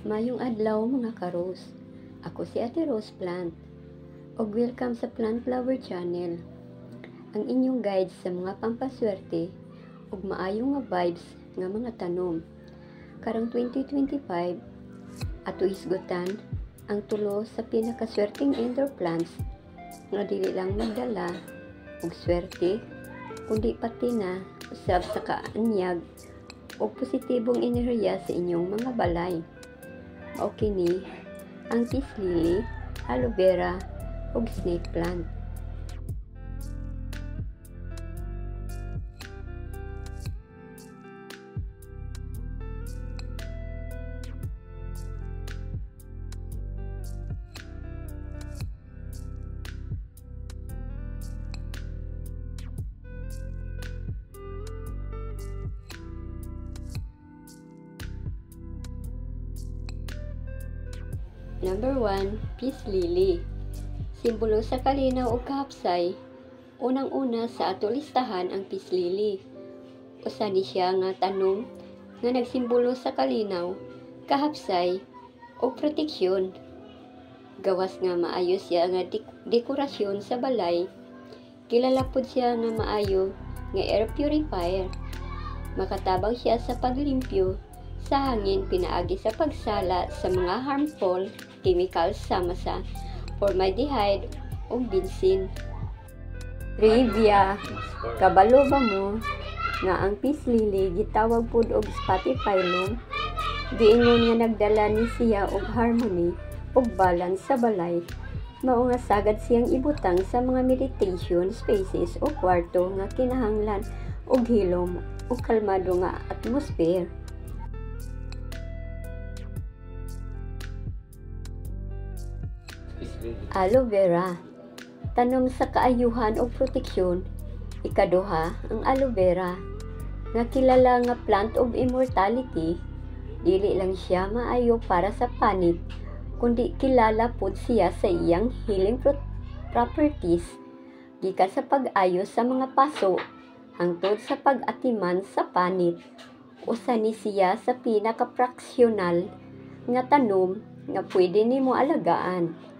Mayong adlaw mga karos. Ako si Ate Rose Plant. Og welcome sa Plant Flower Channel. Ang inyong guide sa mga pampaswerte ug maayong nga vibes nga mga tanom. Karong 2025 ato isgutan ang tulo sa pinakaswerteng indoor plants nga dili lang magdala og swerte kundi pati na usab sa kaanyag o positibong enerhiya sa inyong mga balay. Mao kini ang peace lily, aloe vera ug snake plant. Number 1, peace lily. Simbolo sa kalinaw ug kahapsay. Unang-una sa ato listahan ang peace lily. Usa ni siya nga tanom nga nagsimbolo sa kalinaw, kahapsay ug proteksyon. Gawas nga maayo siya nga dekorasyon sa balay. Kilala pud siya nga maayo nga air purifier. Makatabang siya sa paglimpyo sa hangin pinaagi sa pagsala sa mga harmful chemicals sama sa formaldehyde o bensin. Trivia, kabalo ba mo nga ang peace lily gitawag pud og spathiphyllum? Giingon nga nagdala ni siya og harmony ug balance sa balay. Mao nga sagad siyang ibutang sa mga meditation spaces o kwarto nga kinahanglan og hilom ug kalmado nga atmosphere. Aloe vera, tanom sa kaayuhan o proteksyon. Ikaduha, ang aloe vera, nga kilala nga plant of immortality. Dili lang siya maayo para sa panit, kundi kilala pud siya sa iyang healing properties, gikan sa pag-ayos sa mga paso hangtod sa pag-atiman sa panit. Usa ni siya sa pinaka-praksiyonal nga tanom nga pwede nimo alagaan.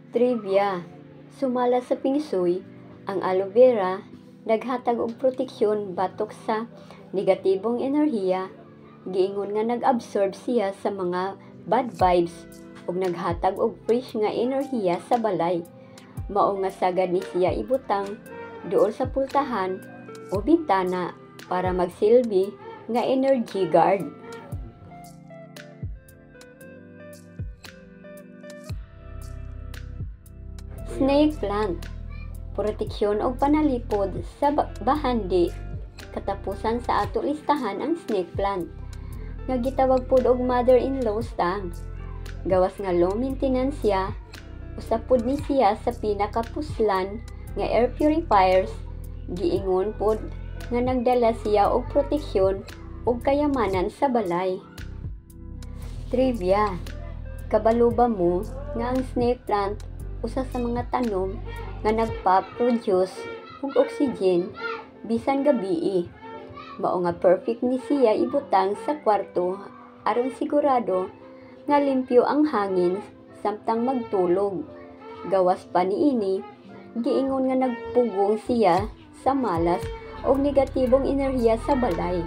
Trivia, sumala sa pingsoy, ang aloe vera naghatag og proteksyon batok sa negatibong enerhiya. Giingon nga nag-absorb siya sa mga bad vibes ug naghatag og fresh nga enerhiya sa balay. Mao nga sagad ni siya ibutang duol sa pultahan o bintana para magsilbi nga energy guard. Snake plant, proteksyon o panalipod sa bahandi. Katapusan sa ato listahan ang snake plant, nga gitawag pud og mother-in-law stang. Gawas nga low maintenance siya, usa pud ni siya sa pinakapuslan nga air purifiers. Giingon pud nga nagdala siya og proteksyon ug kayamanan sa balay. Trivia, kabalo ba mo nga ang snake plant usa sa mga tanom nga nagpa-produce og oxygen bisan gabii. Mao nga perfect ni siya ibutang sa kwarto aron sigurado nga limpyo ang hangin samtang magtulog. Gawas pa niini, giingon nga nagpugong siya sa malas o negatibong enerhiya sa balay.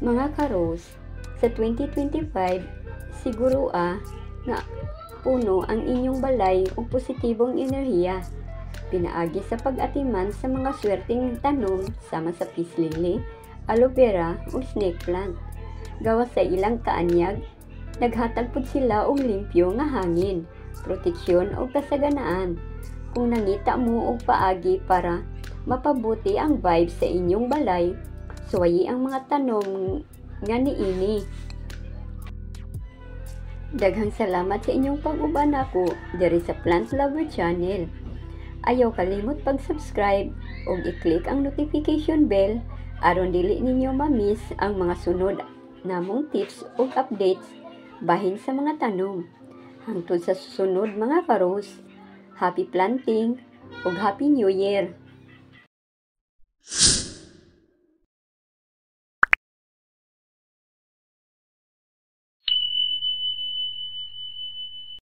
Mga karos, sa 2025, siguro nga puno ang inyong balay o positibong enerhiya. Pinaagi sa pag-atiman sa mga swerteng tanom sama sa peace lily, aloe vera o snake plant. Gawas sa ilang kaanyag, naghatag pud sila og limpyo nga hangin, proteksyon o kasaganaan. Kung nangita mo og paagi para mapabuti ang vibe sa inyong balay, suwayi ang mga tanom nga niini. Daghang salamat sa inyong pag-uban ako diri sa Plant Lover Channel. Ayaw kalimot pag-subscribe ug i-click ang notification bell aron dili ninyo ma-miss ang mga sunod namong tips ug updates bahin sa mga tanom. Hangtod sa susunod mga karos, happy planting ug Happy New Year!